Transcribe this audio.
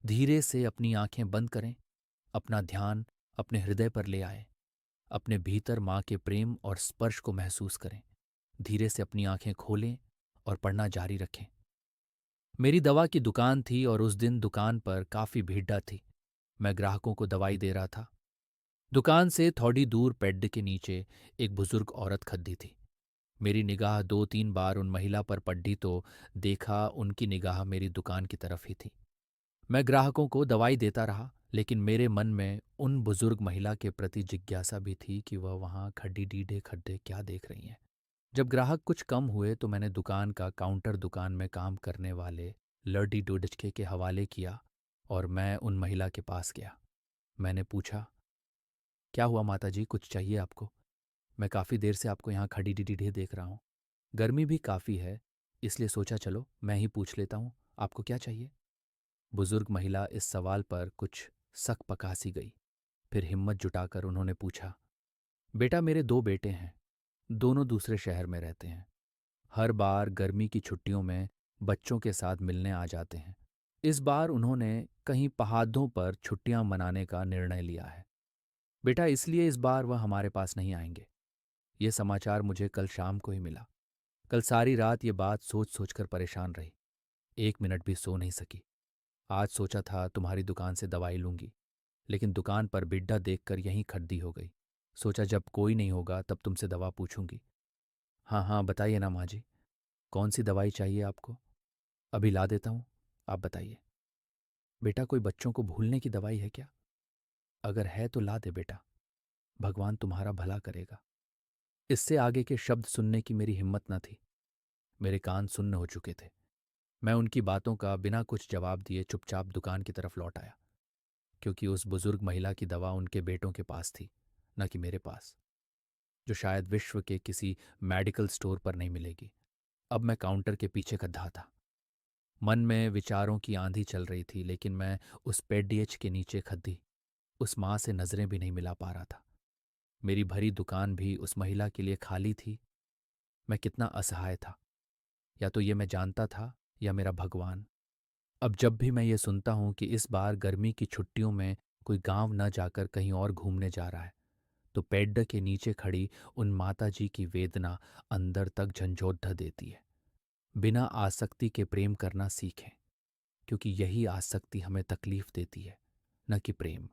धीरे से अपनी आंखें बंद करें, अपना ध्यान अपने हृदय पर ले आए, अपने भीतर माँ के प्रेम और स्पर्श को महसूस करें। धीरे से अपनी आंखें खोलें और पढ़ना जारी रखें। मेरी दवा की दुकान थी और उस दिन दुकान पर काफी भीड़ थी। मैं ग्राहकों को दवाई दे रहा था। दुकान से थोड़ी दूर पेड्ड के नीचे एक बुजुर्ग औरत खड़ी थी। मेरी निगाह दो तीन बार उन महिला पर पड़ी तो देखा उनकी निगाह मेरी दुकान की तरफ ही थी। मैं ग्राहकों को दवाई देता रहा, लेकिन मेरे मन में उन बुजुर्ग महिला के प्रति जिज्ञासा भी थी कि वह वहां खड्डी डीडे खड्डे क्या देख रही हैं। जब ग्राहक कुछ कम हुए तो मैंने दुकान का काउंटर दुकान में काम करने वाले लर्डी डुडचके के हवाले किया और मैं उन महिला के पास गया। मैंने पूछा, क्या हुआ माताजी, कुछ चाहिए आपको? मैं काफ़ी देर से आपको यहाँ खड़ी डीडे देख रहा हूँ। गर्मी भी काफ़ी है, इसलिए सोचा चलो मैं ही पूछ लेता हूँ, आपको क्या चाहिए? बुजुर्ग महिला इस सवाल पर कुछ सक पकासी गई। फिर हिम्मत जुटाकर उन्होंने पूछा, बेटा मेरे दो बेटे हैं, दोनों दूसरे शहर में रहते हैं। हर बार गर्मी की छुट्टियों में बच्चों के साथ मिलने आ जाते हैं। इस बार उन्होंने कहीं पहाड़ों पर छुट्टियां मनाने का निर्णय लिया है। बेटा इसलिए इस बार वह हमारे पास नहीं आएंगे। ये समाचार मुझे कल शाम को ही मिला। कल सारी रात ये बात सोच सोचकर परेशान रही। एक मिनट भी सो नहीं सकी। आज सोचा था तुम्हारी दुकान से दवाई लूंगी, लेकिन दुकान पर बिड्ढा देखकर यहीं खड्डी हो गई। सोचा जब कोई नहीं होगा तब तुमसे दवा पूछूंगी। हाँ हाँ बताइए ना माँ जी, कौन सी दवाई चाहिए आपको? अभी ला देता हूँ, आप बताइए। बेटा कोई बच्चों को भूलने की दवाई है क्या? अगर है तो ला दे बेटा, भगवान तुम्हारा भला करेगा। इससे आगे के शब्द सुनने की मेरी हिम्मत न थी। मेरे कान सुन्न हो चुके थे। मैं उनकी बातों का बिना कुछ जवाब दिए चुपचाप दुकान की तरफ लौट आया, क्योंकि उस बुजुर्ग महिला की दवा उनके बेटों के पास थी, न कि मेरे पास, जो शायद विश्व के किसी मेडिकल स्टोर पर नहीं मिलेगी। अब मैं काउंटर के पीछे गड्ढा था। मन में विचारों की आंधी चल रही थी, लेकिन मैं उस पेडीएच के नीचे खद्दी उस माँ से नजरें भी नहीं मिला पा रहा था। मेरी भरी दुकान भी उस महिला के लिए खाली थी। मैं कितना असहाय था, या तो ये मैं जानता था या मेरा भगवान। अब जब भी मैं ये सुनता हूं कि इस बार गर्मी की छुट्टियों में कोई गांव न जाकर कहीं और घूमने जा रहा है, तो पेड्ड के नीचे खड़ी उन माता जी की वेदना अंदर तक झंझोड़ देती है। बिना आसक्ति के प्रेम करना सीखें, क्योंकि यही आसक्ति हमें तकलीफ देती है, न कि प्रेम।